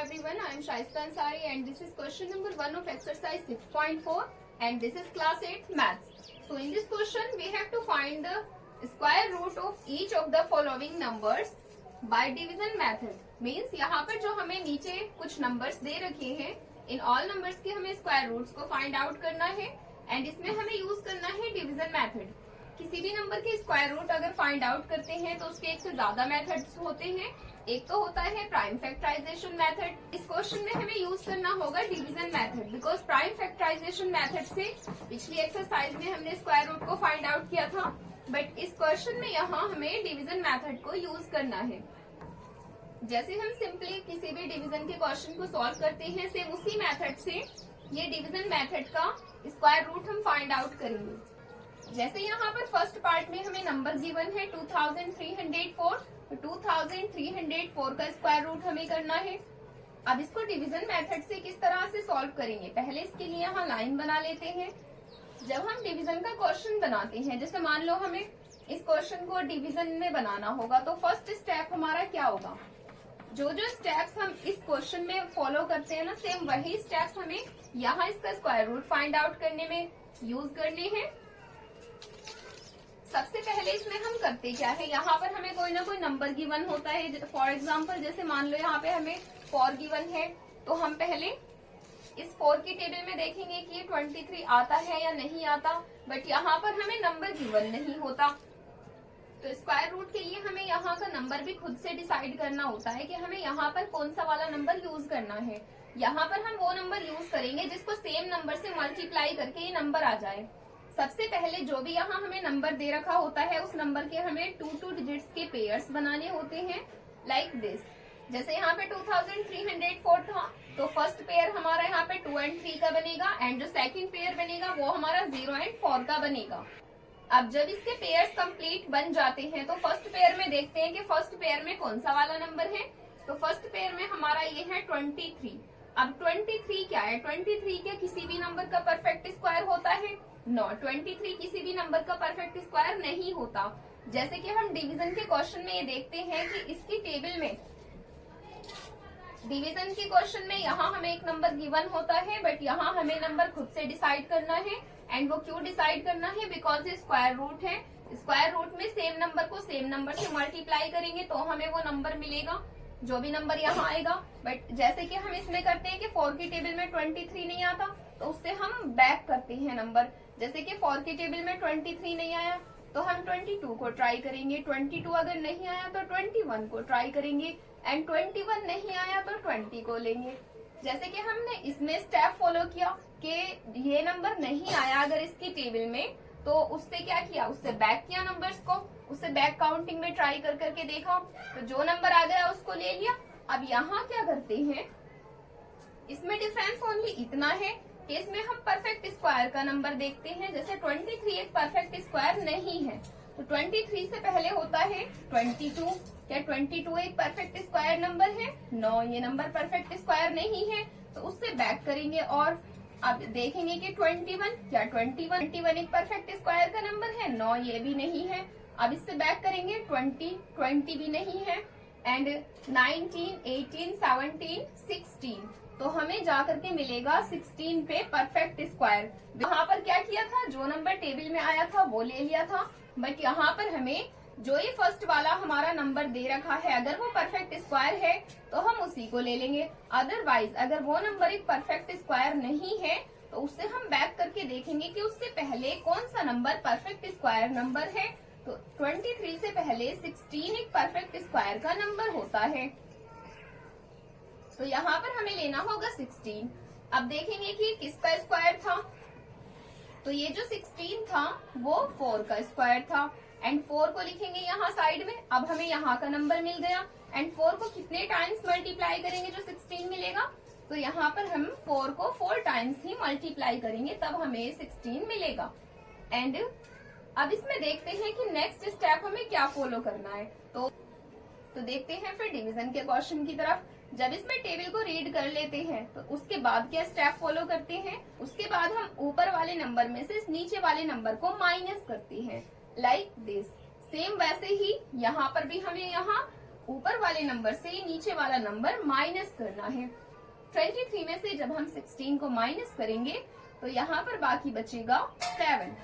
everyone, I am Shaista Ansari and this is question number 1 of exercise 6.4 and this is class 8 maths. So in this question we have to find the square root of each of the following numbers by division method. Means यहाँ पर जो हमें नीचे कुछ numbers दे रखे हैं, इन all numbers के हमें square roots को find out करना है and इसमें हमें use करना है division method. किसी भी नंबर के स्क्वायर रूट अगर फाइंड आउट करते हैं तो उसके एक से ज्यादा मेथड्स होते हैं. एक तो होता है प्राइम फैक्टराइजेशन मेथड. इस क्वेश्चन में हमें यूज करना होगा division method because prime factorization method से पिछली एक्सरसाइज में हमने स्क्वायर रूट को फाइंड आउट किया था, बट इस क्वेश्चन में यहाँ हमें डिवीजन मेथड को यूज करना है. जैसे हम सिंपली किसी भी डिवीजन के क्वेश्चन को सॉल्व करते हैं, सेम उसी मेथड से ये डिवीजन मेथड का स्क्वायर रूट हम फाइंड आउट करेंगे. जैसे यहाँ पर फर्स्ट पार्ट में हमें नंबर गिवन है 2304, तो 2304 का स्क्वायर रूट हमें करना है. अब इसको डिवीजन मेथड से किस तरह से सॉल्व करेंगे, पहले इसके लिए यहाँ लाइन बना लेते हैं. जब हम डिवीजन का क्वेश्चन बनाते हैं, जैसे मान लो हमें इस क्वेश्चन को डिवीजन में बनाना होगा, तो फर्स्ट स्टेप हमारा क्या होगा, जो जो स्टेप्स हम इस क्वेश्चन में फॉलो करते हैं ना, सेम वही स्टेप्स हमें यहाँ इसका स्क्वायर रूट फाइंड आउट करने में यूज करने हैं. सबसे पहले इसमें हम करते क्या है, यहाँ पर हमें कोई ना कोई नंबर गिवन होता है. फॉर एग्जाम्पल जैसे मान लो यहाँ पे हमें 4 गिवन है, तो हम पहले इस 4 की टेबल में देखेंगे कि ये 23 आता है या नहीं आता, बट यहाँ पर हमें नंबर गिवन नहीं होता. तो स्क्वायर रूट के लिए हमें यहाँ का नंबर भी खुद से डिसाइड करना होता है कि हमें यहाँ पर कौन सा वाला नंबर यूज करना है. यहाँ पर हम वो नंबर यूज करेंगे जिसको सेम नंबर से मल्टीप्लाई करके ये नंबर आ जाए. सबसे पहले जो भी यहाँ हमें नंबर दे रखा होता है उस नंबर के हमें 2 डिजिट्स के पेयर्स बनाने होते हैं लाइक दिस. जैसे यहाँ पे 2304 था, तो फर्स्ट पेयर हमारा यहाँ पे 2 और 3 का बनेगा एंड जो सेकंड पेयर बनेगा वो हमारा 0 और 4 का बनेगा. अब जब इसके पेयर्स कंप्लीट बन जाते हैं तो फर्स्ट पेयर में देखते हैं कि फर्स्ट पेयर में कौन सा वाला नंबर है. तो फर्स्ट पेयर में हमारा ये है 23. अब 23 क्या है, 23 क्या किसी भी नंबर का परफेक्ट स्क्वायर होता है? नो, 23 किसी भी नंबर का परफेक्ट स्क्वायर नहीं होता. जैसे कि हम डिवीजन के क्वेश्चन में ये देखते हैं कि इसकी टेबल में डिवीजन के क्वेश्चन में यहाँ हमें एक नंबर गिवन होता है, बट यहाँ हमें नंबर खुद से डिसाइड करना है. एंड वो क्यों डिसाइड करना है, बिकॉज ये स्क्वायर रूट है. स्क्वायर रूट में सेम नंबर को सेम नंबर से मल्टीप्लाई करेंगे तो हमें वो नंबर मिलेगा, जो भी नंबर यहाँ आएगा. बट जैसे कि हम इसमें करते हैं कि 4 की टेबल में 23 नहीं आता, तो उससे हम बैक करते हैं नंबर. जैसे कि 4 की टेबल में 23 नहीं आया तो हम 22 को ट्राई करेंगे, 22 अगर नहीं आया तो 21 को ट्राई करेंगे एंड 21 नहीं आया तो 20 को लेंगे. जैसे कि हमने इसमें स्टेप फॉलो किया कि ये नंबर नहीं आया अगर इसकी टेबल में, तो उससे क्या किया, उससे बैक किया नंबर्स को, उससे बैक काउंटिंग में ट्राई कर करके देखा, तो जो नंबर आ गया उसको ले लिया. अब यहाँ क्या करते हैं, इसमें डिफरेंस ओनली इतना है कि इसमें हम परफेक्ट स्क्वायर का नंबर देखते हैं. जैसे 23 एक परफेक्ट स्क्वायर नहीं है, तो 23 से पहले होता है 22. क्या 22 एक परफेक्ट स्क्वायर नंबर है? नो, ये नंबर परफेक्ट स्क्वायर नहीं है, तो उससे बैक करेंगे. और अब देखेंगे कि 21, क्या 21 एक परफेक्ट स्क्वायर का नंबर है? नो, ये भी नहीं है. अब इससे बैक करेंगे 20 भी नहीं है एंड 19, 18, 17, 16, तो हमें जा करके मिलेगा 16 पे परफेक्ट स्क्वायर. यहाँ पर क्या किया था, जो नंबर टेबल में आया था वो ले लिया था, बट यहाँ पर हमें जो ये फर्स्ट वाला हमारा नंबर दे रखा है अगर वो परफेक्ट स्क्वायर है तो हम उसी को ले लेंगे. अदरवाइज अगर वो नंबर एक परफेक्ट स्क्वायर नहीं है तो उससे हम बैक करके देखेंगे कि उससे पहले कौन सा नंबर परफेक्ट स्क्वायर नंबर है. तो 23 से पहले 16 एक परफेक्ट स्क्वायर का नंबर होता है, तो यहाँ पर हमें लेना होगा 16. अब देखेंगे कि किसका स्क्वायर था, तो ये जो 16 था वो 4 का स्क्वायर था एंड 4 को लिखेंगे यहाँ साइड में. अब हमें यहाँ का नंबर मिल गया एंड 4 को कितने टाइम्स मल्टीप्लाई करेंगे जो 16 मिलेगा, तो यहाँ पर हम 4 को 4 टाइम्स ही मल्टीप्लाई करेंगे तब हमें 16 मिलेगा. एंड अब इसमें देखते हैं कि नेक्स्ट स्टेप हमें क्या फॉलो करना है. तो देखते हैं फिर डिवीजन के क्वेश्चन की तरफ. जब इसमें टेबल को रीड कर लेते हैं तो उसके बाद क्या स्टेप फॉलो करते हैं, उसके बाद हम ऊपर वाले नंबर में से नीचे वाले नंबर को माइनस करते हैं लाइक दिस. सेम वैसे ही यहाँ पर भी हमें यहाँ ऊपर वाले नंबर से नीचे वाला नंबर माइनस करना है। 23 में से जब हम 16 को माइनस करेंगे तो यहाँ पर बाकी बचेगा 7।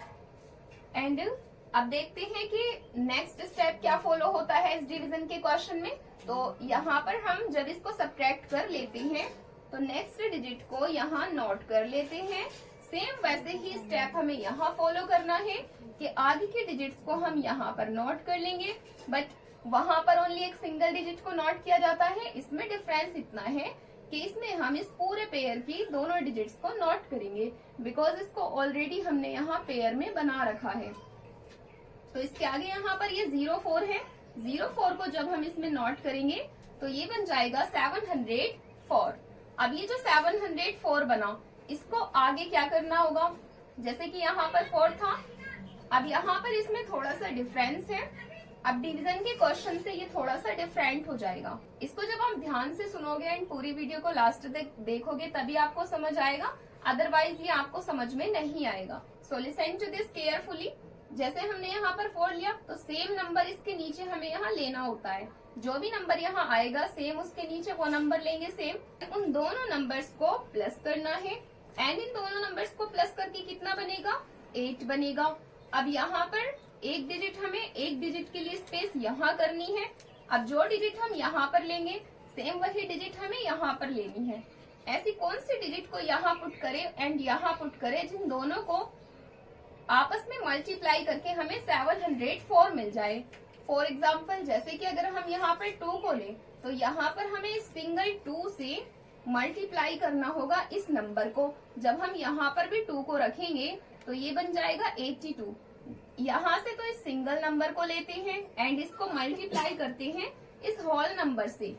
एंड अब देखते हैं कि नेक्स्ट स्टेप क्या फॉलो होता है इस डिवीजन के क्वेश्चन में। तो यहाँ पर हम जब इसको सब्ट्रैक्ट कर लेते हैं तो नेक्स्ट डिजिट को यहाँ नोट कर लेते हैं। सेम वैसे ही स्टेप हमें यहाँ फॉलो करना है कि आगे के डिजिट्स को हम यहाँ पर नोट कर लेंगे, बट वहां पर ओनली एक सिंगल डिजिट को नोट किया जाता है। इसमें डिफरेंस इतना है कि इसमें हम इस पूरे पेयर की दोनों डिजिट्स को नोट करेंगे, बिकॉज इसको ऑलरेडी हमने यहाँ पेयर में बना रखा है। तो इसके आगे यहाँ पर ये 04 है। 04 को जब हम इसमें नोट करेंगे तो ये बन जाएगा 704। अब ये जो 704 बना, इसको आगे क्या करना होगा, जैसे कि यहाँ पर 4 था, अब यहाँ पर इसमें थोड़ा सा डिफरेंस है। अब डिवीजन के क्वेश्चन से ये थोड़ा सा डिफरेंट हो जाएगा। इसको जब आप ध्यान से सुनोगे एंड पूरी वीडियो को लास्ट तक देखोगे तभी आपको समझ आएगा, अदरवाइज ये आपको समझ में नहीं आएगा। So listen to this carefully. जैसे हमने यहाँ पर 4 लिया तो सेम नंबर इसके नीचे हमें यहाँ लेना होता है। जो भी नंबर यहाँ आएगा सेम उसके नीचे वो नंबर लेंगे सेम। उन दोनों नंबर्स को प्लस करना है एंड इन दोनों नंबर्स को प्लस करके कितना बनेगा, 8 बनेगा। अब यहाँ पर एक डिजिट हमें एक डिजिट के लिए स्पेस यहाँ करनी है। अब जो डिजिट हम यहाँ पर लेंगे सेम वही डिजिट हमें यहाँ पर लेनी है। ऐसी कौन सी डिजिट को यहाँ पुट करे एंड यहाँ पुट करे जिन दोनों को आपस में मल्टीप्लाई करके हमें 704 मिल जाए। फॉर एग्जाम्पल जैसे कि अगर हम यहाँ पर 2 को लें तो यहाँ पर हमें सिंगल 2 से मल्टीप्लाई करना होगा इस नंबर को। जब हम यहाँ पर भी 2 को रखेंगे तो ये बन जाएगा 82। यहाँ से तो इस सिंगल नंबर को लेते हैं एंड इसको मल्टीप्लाई करते हैं इस होल नंबर से।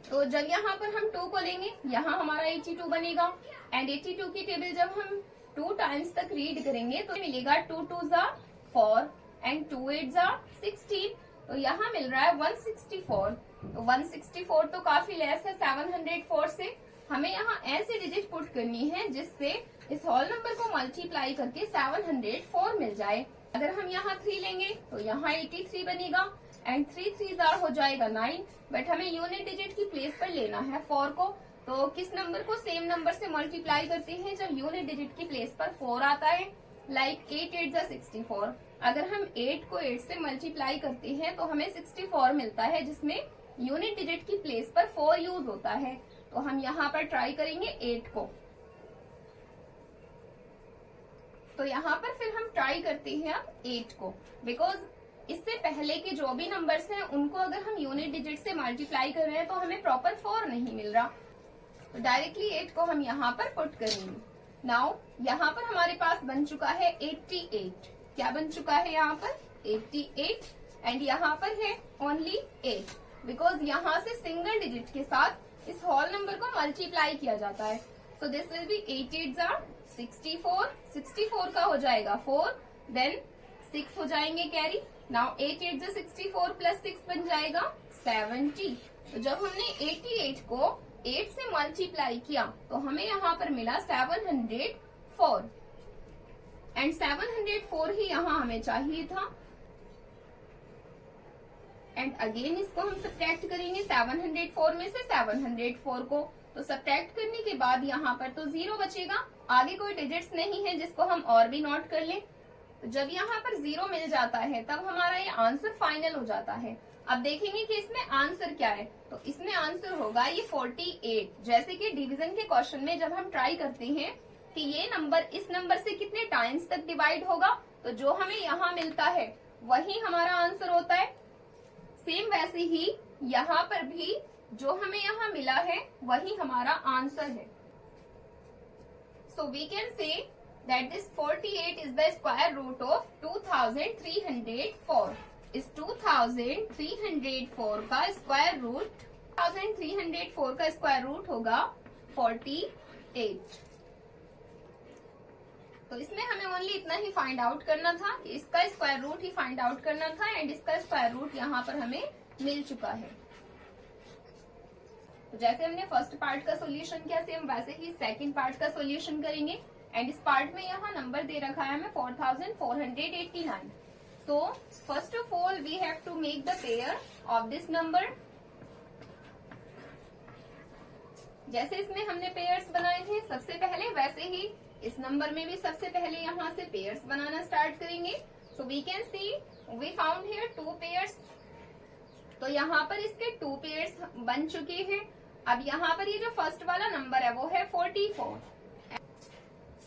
तो जब यहाँ पर हम 2 को लेंगे यहाँ हमारा 82 बनेगा एंड 82 की टेबल जब हम 2 टाइम्स तक रीड करेंगे तो मिलेगा 2 2 जा 4 एंड 2 8 जा 16। तो यहाँ मिल रहा है 164। तो 164 तो काफी लेस है 704 से। हमें यहाँ ऐसे डिजिट पुट करनी है जिससे इस होल नंबर को मल्टीप्लाई करके 704 मिल जाए। अगर हम यहाँ 3 लेंगे तो यहाँ 83 बनेगा एंड 3 3 जार हो जाएगा 9। बट हमें यूनिट डिजिट की प्लेस पर लेना है 4 को। तो किस नंबर को सेम नंबर से मल्टीप्लाई करते हैं जब यूनिट डिजिट की प्लेस पर 4 आता है, लाइक 8 8 जा 64। अगर हम 8 को 8 से मल्टीप्लाई करते हैं तो हमें 64 मिलता है जिसमें यूनिट डिजिट की प्लेस पर 4 यूज होता है। तो हम यहाँ पर ट्राई करेंगे 8 को। तो यहाँ पर फिर हम ट्राई करते हैं अब 8 को, बिकॉज इससे पहले के जो भी नंबर्स हैं उनको अगर हम यूनिट डिजिट से मल्टीप्लाई कर रहे हैं तो हमें प्रॉपर 4 नहीं मिल रहा। तो डायरेक्टली 8 को हम यहाँ पर पुट करेंगे। नाउ यहाँ पर हमारे पास बन चुका है 88। क्या बन चुका है यहाँ पर 88 एंड यहाँ पर है ओनली 8, बिकॉज यहाँ से सिंगल डिजिट के साथ इस होल नंबर को मल्टीप्लाई किया जाता है। सो दिस विल बी 8 8 जा 64। 64 का हो जाएगा 4, देन 6 हो जाएंगे कैरी। नाउ 8 8 जा 64 प्लस 6 बन जाएगा 70। तो जब हमने 88 को 8 से मल्टीप्लाई किया तो हमें यहाँ पर मिला 704 एंड 704 ही यहाँ हमें चाहिए था। एंड अगेन इसको हम सब्ट्रैक्ट करेंगे 704 में से 704 को। तो सब्ट्रैक्ट करने के बाद यहाँ पर तो 0 बचेगा, आगे कोई डिजिट्स नहीं है जिसको हम और भी नोट कर लें। तो जब यहाँ पर 0 मिल जाता है तब हमारा ये आंसर फाइनल हो जाता है। अब देखेंगे कि इसमें आंसर क्या है। तो इसमें आंसर होगा ये 48। जैसे कि डिवीजन के क्वेश्चन में जब हम ट्राई करते हैं कि ये नंबर इस नंबर से कितने टाइम्स तक डिवाइड होगा, तो जो हमें यहाँ मिलता है वही हमारा आंसर होता है। सेम वैसे ही यहाँ पर भी जो हमें यहाँ मिला है वही हमारा आंसर है। So we can say that this 48 is the square root of 2304। इस 2304 का स्क्वायर रूट 2304 का स्क्वायर रूट होगा 48। तो इसमें हमें ओनली इतना ही फाइंड आउट करना था कि इसका स्क्वायर रूट ही फाइंड आउट करना था एंड इसका स्क्वायर रूट यहाँ पर हमें मिल चुका है। तो जैसे हमने फर्स्ट पार्ट का सॉल्यूशन किया सेम वैसे ही सेकंड पार्ट का सॉल्यूशन करेंगे। एंड इस पार्ट में यहाँ नंबर दे रखा है हमें 4489। So first of all we have to make the pair of this number. जैसे इसमें हमने पेयर्स बनाए थे सबसे पहले, वैसे ही इस नंबर में भी सबसे पहले यहाँ से पेयर्स बनाना स्टार्ट करेंगे। So we can see we found here 2 pairs. तो यहाँ पर इसके 2 पेयर्स बन चुके हैं। अब यहाँ पर ये जो फर्स्ट वाला नंबर है वो है 44।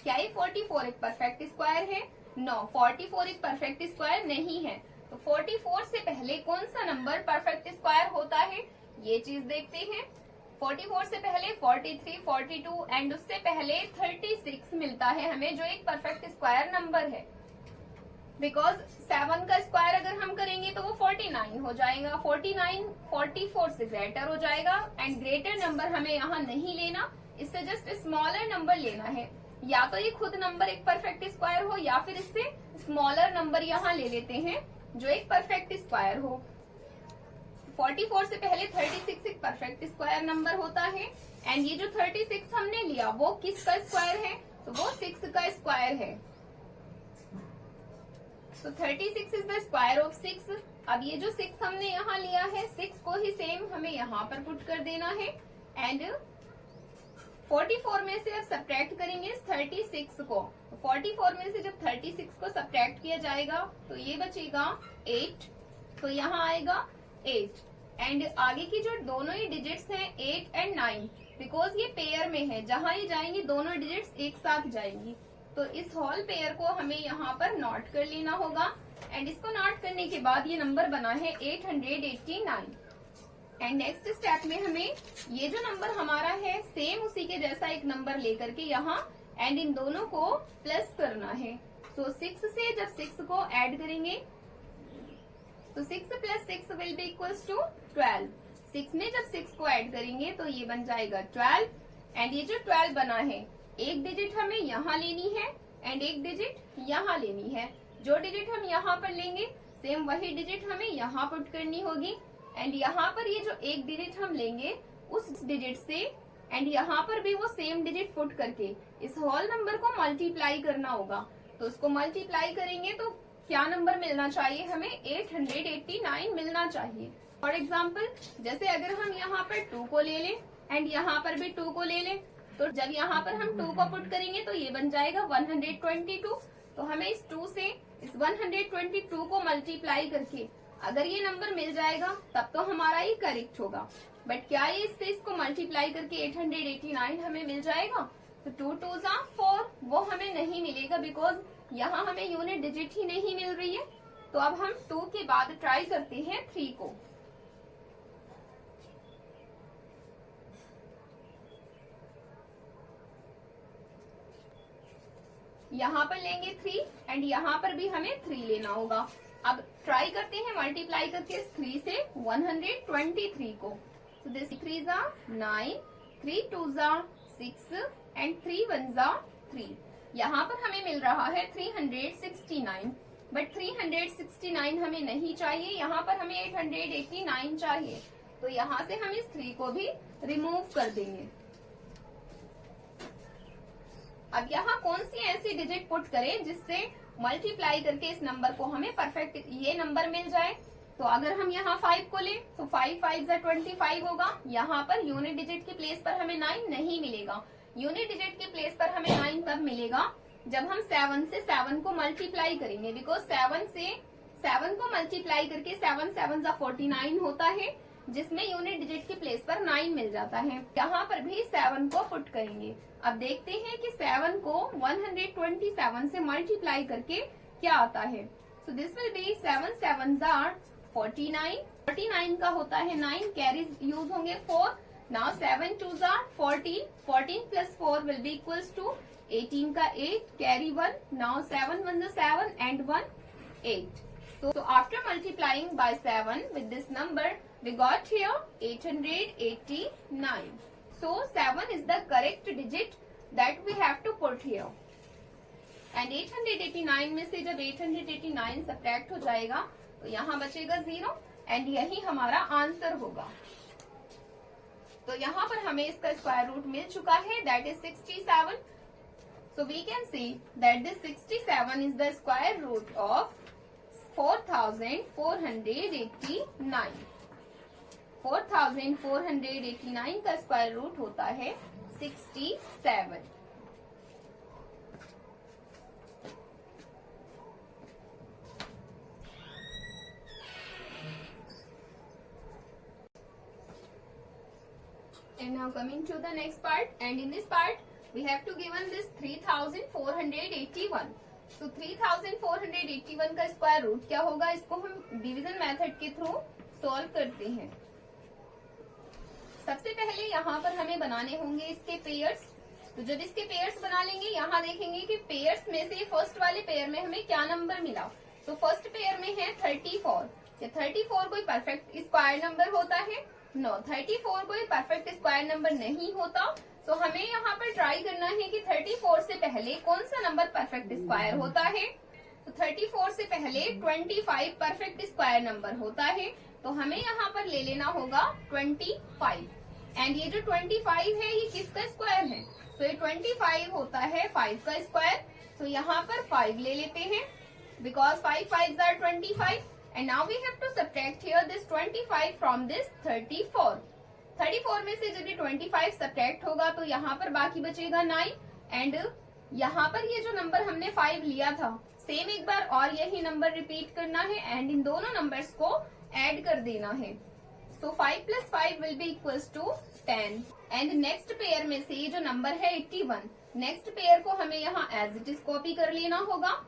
क्या ये 44 एक परफेक्ट स्क्वायर है? नो, 44 एक परफेक्ट स्क्वायर नहीं है। तो 44 से पहले कौन सा नंबर परफेक्ट स्क्वायर होता है, ये चीज देखते हैं। 44 से पहले 43, 42 एंड उससे पहले 36 मिलता है हमें, जो एक परफेक्ट स्क्वायर नंबर है। बिकॉज 7 का स्क्वायर अगर हम करेंगे तो वो 49 हो जाएगा। 49 44 से ग्रेटर हो जाएगा एंड ग्रेटर नंबर हमें यहाँ नहीं लेना, इससे जस्ट स्मॉलर नंबर लेना है। या तो ये खुद नंबर एक परफेक्ट स्क्वायर हो या फिर इससे स्मॉलर नंबर यहाँ ले लेते हैं जो एक परफेक्ट स्क्वायर हो। 44 से पहले 36 एक परफेक्ट स्क्वायर नंबर होता है एंड ये जो 36 हमने लिया वो किसका स्क्वायर है? तो वो 6 का स्क्वायर है। तो 36 इज द स्क्वायर ऑफ 6। अब ये जो 6 हमने यहाँ लिया है, 6 को ही सेम हमें यहाँ पर पुट कर देना है एंड 44 में से अब सब्ट्रैक्ट करेंगे 36 को। 44 में से जब 36 को सब्ट्रैक्ट किया जाएगा तो ये बचेगा 8, तो यहाँ आएगा 8 एंड आगे की जो दोनों ही डिजिट्स हैं 8 एंड 9, बिकॉज ये पेयर में है, जहां ये जाएंगी दोनों डिजिट्स एक साथ जाएंगी। तो इस होल पेयर को हमें यहाँ पर नोट कर लेना होगा एंड इसको नोट करने के बाद ये नंबर बना है 889 एंड नेक्स्ट स्टेप में हमें ये जो नंबर हमारा है सेम उसी के जैसा एक नंबर लेकर के यहाँ एंड इन दोनों को प्लस करना है। सो 6 से जब 6 को ऐड करेंगे तो 6 + 6 विल बी इक्वल्स टू 12। 6 में जब 6 को ऐड करेंगे तो ये बन जाएगा 12 एंड ये जो 12 बना है एक डिजिट हमें यहाँ लेनी है एंड एक डिजिट यहाँ लेनी है। जो डिजिट हम यहाँ पर लेंगे सेम वही डिजिट हमें यहाँ पुट करनी होगी एंड यहाँ पर ये जो एक डिजिट हम लेंगे उस डिजिट से एंड यहाँ पर भी वो सेम डिजिट पुट करके इस होल नंबर को मल्टीप्लाई करना होगा। तो उसको मल्टीप्लाई करेंगे तो क्या नंबर मिलना चाहिए हमें? 889 मिलना चाहिए। फॉर एग्जाम्पल जैसे अगर हम यहाँ पर 2 को ले लें एंड यहाँ पर भी 2 को ले लें तो जब यहाँ पर हम 2 को पुट करेंगे तो ये बन जाएगा 122। तो हमें इस 2 से इस 122 को मल्टीप्लाई करके अगर ये नंबर मिल जाएगा तब तो हमारा ये करेक्ट होगा। बट क्या ये इससे इसको मल्टीप्लाई करके 889 हमें मिल जाएगा? तो 2 2 4 वो हमें नहीं मिलेगा बिकॉज यहाँ हमें यूनिट डिजिट ही नहीं मिल रही है। तो अब हम 2 के बाद ट्राई करते हैं 3 को। यहाँ पर लेंगे 3 एंड यहाँ पर भी हमें 3 लेना होगा। अब ट्राई करते हैं मल्टीप्लाई करके इस 3 से 123 को। तो दिस 3 9, 3 2 6 एंड 3 1 3। यहाँ पर हमें मिल रहा है 369 बट 369 हमें नहीं चाहिए, यहाँ पर हमें 889 चाहिए। तो यहाँ से हम इस 3 को भी रिमूव कर देंगे। अब यहाँ कौन सी ऐसी डिजिट पुट करें जिससे मल्टीप्लाई करके इस नंबर को हमें परफेक्ट ये नंबर मिल जाए? तो अगर हम यहाँ 5 को लें तो 5 5 25 होगा। यहाँ पर यूनिट डिजिट के प्लेस पर हमें 9 नहीं मिलेगा। यूनिट डिजिट के प्लेस पर हमें 9 तब मिलेगा जब हम 7 से 7 को मल्टीप्लाई करेंगे, बिकॉज 7 से 7 को मल्टीप्लाई करके 7 7 49 होता है जिसमें यूनिट डिजिट के प्लेस पर 9 मिल जाता है। यहाँ पर भी 7 को पुट करेंगे। अब देखते हैं कि 7 को 127 से मल्टीप्लाई करके क्या आता है। So this will be 7 7 49। 49 का होता है 9, कैरीज यूज होंगे 4। Now 7 2 14, 14 plus 4 will be equals to 18 का 8, carry 1। Now 7 1 7 and 1 8। So after multiplying by 7 with this number, we got here 889. So 7 is the correct digit that we have to put here. And 889 में से जब 889 subtract हो जाएगा तो यहाँ बचेगा 0 and यही हमारा आंसर होगा। तो यहाँ पर हमें इसका स्क्वायर रूट मिल चुका है, that is 67. So we can see that this 67 is the square root of 4489. 4489 का स्क्वायर रूट होता है 67। And now coming to the next part, and in this part we have to given this 3481. So 3481 का square root क्या होगा, इसको हम division method के through solve करते हैं। सबसे पहले यहाँ पर हमें बनाने होंगे इसके पेयर्स। तो जब इसके पेयर्स बना लेंगे, यहाँ देखेंगे कि पेयर्स में से फर्स्ट वाले पेयर में हमें क्या नंबर मिला। तो फर्स्ट पेयर में है 34। क्या 34 कोई परफेक्ट स्क्वायर नंबर होता है? नो, 34 कोई परफेक्ट स्क्वायर नंबर नहीं होता। तो हमें यहाँ पर ट्राई करना है कि 34 से पहले कौन सा नंबर परफेक्ट स्क्वायर होता है। तो 34 से पहले 25 परफेक्ट स्क्वायर नंबर होता है। तो हमें यहाँ पर ले लेना होगा 25। एंड ये जो 25 है ये किसका स्क्वायर है? तो ये 25 होता है 5 का स्क्वायर। तो यहाँ पर 5 ले लेते हैं, because 5 5s are 25। And now we have to subtract here this 25 from this 34। 34 में से जब ये 25 सब्ट्रैक्ट होगा तो यहाँ पर बाकी बचेगा 9। एंड यहाँ पर ये जो नंबर हमने 5 लिया था, सेम एक बार और यही नंबर रिपीट करना है एंड इन दोनों नंबर्स को ऐड कर देना है। So 5 + 5 will be equals to 10। And next pair में से ये जो नंबर है 81, नेक्स्ट पेयर को हमें यहाँ एज इट इज कॉपी कर लेना होगा।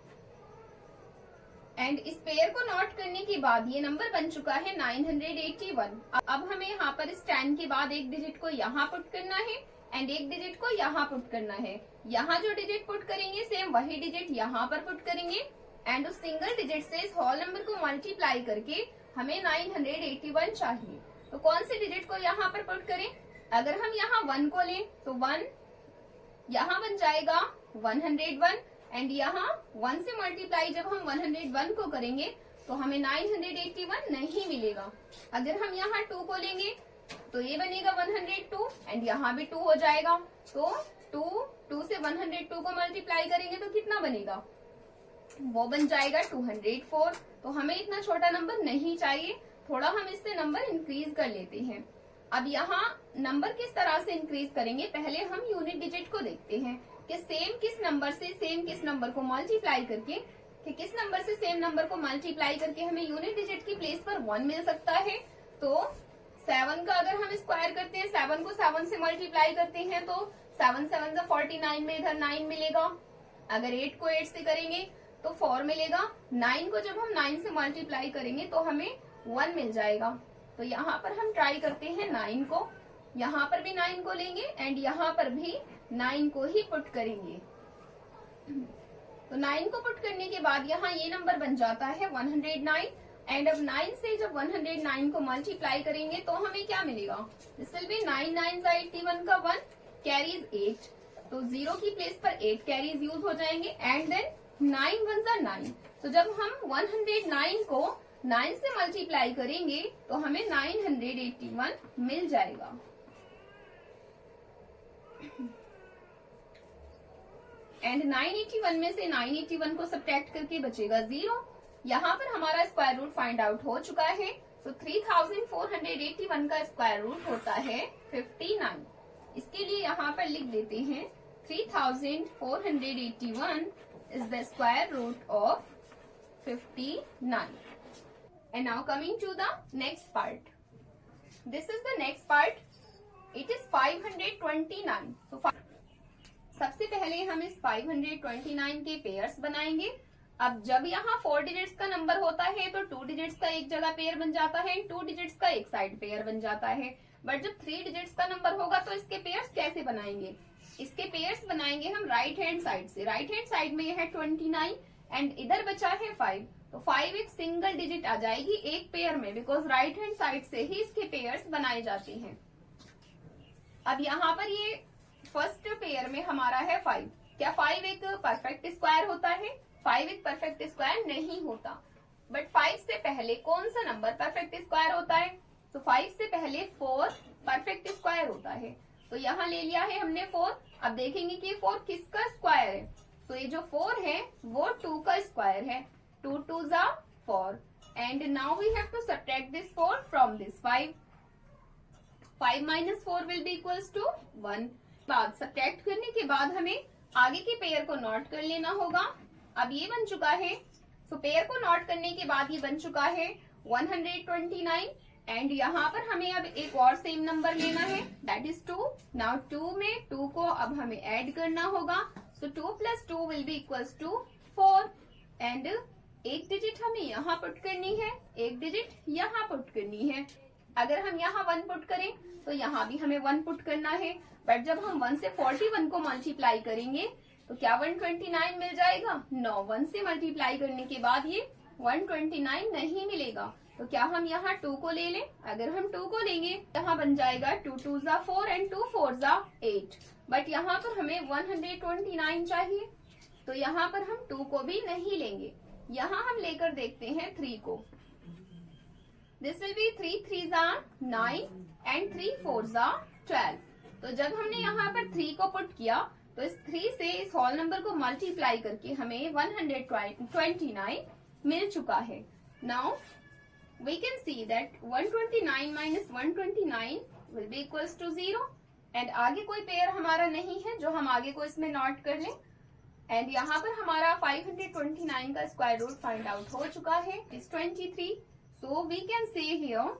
एंड इस पेयर को नोट करने के बाद ये नंबर बन चुका है 981। अब हमें यहाँ पर इस 10 के बाद एक डिजिट को यहाँ पुट करना है एंड एक डिजिट को यहाँ पुट करना है। यहाँ जो डिजिट पुट करेंगे सेम वही डिजिट यहाँ पर पुट करेंगे एंड उस सिंगल डिजिट से इस होल नंबर को मल्टीप्लाई करके हमें 981 चाहिए। तो कौन से डिजिट को यहाँ पर पुट करें? अगर हम यहाँ 1 को लें तो 1 यहाँ बन जाएगा 101 एंड यहाँ 1 से मल्टीप्लाई जब हम 101 को करेंगे तो हमें 981 नहीं मिलेगा। अगर हम यहाँ 2 को लेंगे तो ये बनेगा 102 एंड यहाँ भी 2 हो जाएगा। तो 2 से 102 को मल्टीप्लाई करेंगे तो कितना बनेगा? वो बन जाएगा 204। तो हमें इतना छोटा नंबर नहीं चाहिए, थोड़ा हम इससे नंबर इंक्रीज कर लेते हैं। अब यहाँ नंबर किस तरह से इंक्रीज करेंगे, पहले हम यूनिट डिजिट को देखते हैं कि सेम किस नंबर से सेम किस नंबर को मल्टीप्लाई करके, कि किस नंबर से सेम नंबर को मल्टीप्लाई करके हमें यूनिट डिजिट की प्लेस पर 1 मिल सकता है। तो 7 का अगर हम स्क्वायर करते हैं, 7 को 7 से मल्टीप्लाई करते हैं तो 7 7 49 में इधर 9 मिलेगा। अगर 8 को 8 से करेंगे तो 4 मिलेगा। 9 को जब हम 9 से मल्टीप्लाई करेंगे तो हमें 1 मिल जाएगा। तो यहाँ पर हम ट्राई करते हैं 9 को, यहाँ पर भी 9 को लेंगे एंड यहाँ पर भी 9 को ही पुट करेंगे। तो 9 को पुट करने के बाद यहाँ ये नंबर बन जाता है 109 एंड अब 9 से जब 109 को मल्टीप्लाई करेंगे तो हमें क्या मिलेगा? दिस विल बी 9 9 81 का 1 कैरीज 8। तो 0 की प्लेस पर 8 कैरीज यूज हो जाएंगे एंड देन 9 1 9। तो जब हम 109 को 9 से मल्टीप्लाई करेंगे तो हमें 981 मिल जाएगा। एंड 981 में से 981 को सब्ट्रैक्ट करके बचेगा 0। यहाँ पर हमारा स्क्वायर रूट फाइंड आउट हो चुका है। तो 3481 का स्क्वायर रूट होता है 59। इसके लिए यहाँ पर लिख देते हैं 3481 is the square root of 59। And now coming to the next part, this is the next part, it is 529। तो सबसे पहले हम इस 529 के पेयर्स बनाएंगे। अब जब यहाँ 4 डिजिट्स का नंबर होता है तो 2 डिजिट्स का एक जगह पेयर बन जाता है, 2 डिजिट्स का एक साइड पेयर बन जाता है। बट जब 3 डिजिट्स का नंबर होगा तो इसके पेयर्स कैसे बनाएंगे? इसके पेयर्स बनाएंगे हम राइट हैंड साइड से। राइट हैंड साइड में यह है 29 एंड इधर बचा है 5। तो 5 एक सिंगल डिजिट आ जाएगी एक पेयर में, बिकॉज राइट हैंड साइड से ही इसके पेयर्स बनाए जाते हैं। अब यहाँ पर ये फर्स्ट पेयर में हमारा है 5। क्या 5 एक परफेक्ट स्क्वायर होता है? 5 एक परफेक्ट स्क्वायर नहीं होता। बट 5 से पहले कौन सा नंबर परफेक्ट स्क्वायर होता है? तो 5 से पहले 4 परफेक्ट स्क्वायर होता है। तो यहाँ ले लिया है हमने 4। अब देखेंगे कि 4 किसका स्क्वायर है। तो ये जो 4 है वो 2 का स्क्वायर है। 2 2s are 4 and now we have to subtract this 4 from this 5। 5 minus 4 will be equals to 1। बाद सब्ट्रैक्ट करने के बाद हमें आगे के पेयर को नोट कर लेना होगा। अब ये बन चुका है, तो पेयर को नोट करने के बाद ये बन चुका है 129 एंड यहाँ पर हमें अब एक और सेम नंबर लेना है, दैट इज 2। नाउ 2 में 2 को अब हमें ऐड करना होगा, so 2 + 2 will be equals to 4 and एक डिजिट हमें यहाँ पुट करनी है, एक डिजिट यहाँ पुट करनी है। अगर हम यहाँ 1 पुट करें तो यहाँ भी हमें 1 पुट करना है, बट जब हम 1 से 41 को मल्टीप्लाई करेंगे तो क्या 129 मिल जाएगा? नो, 1 से मल्टीप्लाई करने के बाद ये 129 नहीं मिलेगा। तो क्या हम यहाँ 2 को ले लें? अगर हम 2 को लेंगे यहाँ बन जाएगा 2 2 ज़ा 4 एंड 2 4 ज़ा 8, बट यहाँ पर हमें 129 चाहिए, तो यहाँ पर हम 2 को भी नहीं लेंगे। यहाँ हम लेकर देखते हैं 3 को। दिस विल बी 3 3 ज़ा 9 एंड 3 4 ज़ा 12। तो जब हमने यहाँ पर 3 को पुट किया तो इस 3 से इस होल नंबर को मल्टीप्लाई करके हमें 129 मिल चुका है। Now we can see that 129 minus 129 will be equals to 0 and आगे कोई पेयर हमारा नहीं है जो हम आगे को इसमें नोट कर लें। एंड यहाँ पर हमारा 529 का स्क्वायर रूट फाइंड आउट हो चुका है, is 23। So we can say here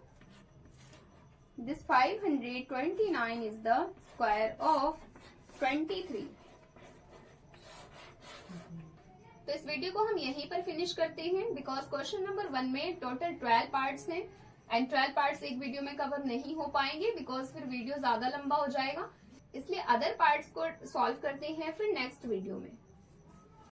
this 529 is the square of 23। तो इस वीडियो को हम यहीं पर फिनिश करते हैं, बिकॉज क्वेश्चन नंबर 1 में टोटल 12 पार्ट्स हैं एंड 12 पार्ट्स एक वीडियो में कवर नहीं हो पाएंगे, बिकॉज फिर वीडियो ज्यादा लंबा हो जाएगा। इसलिए अदर पार्ट्स को सॉल्व करते हैं फिर नेक्स्ट वीडियो में।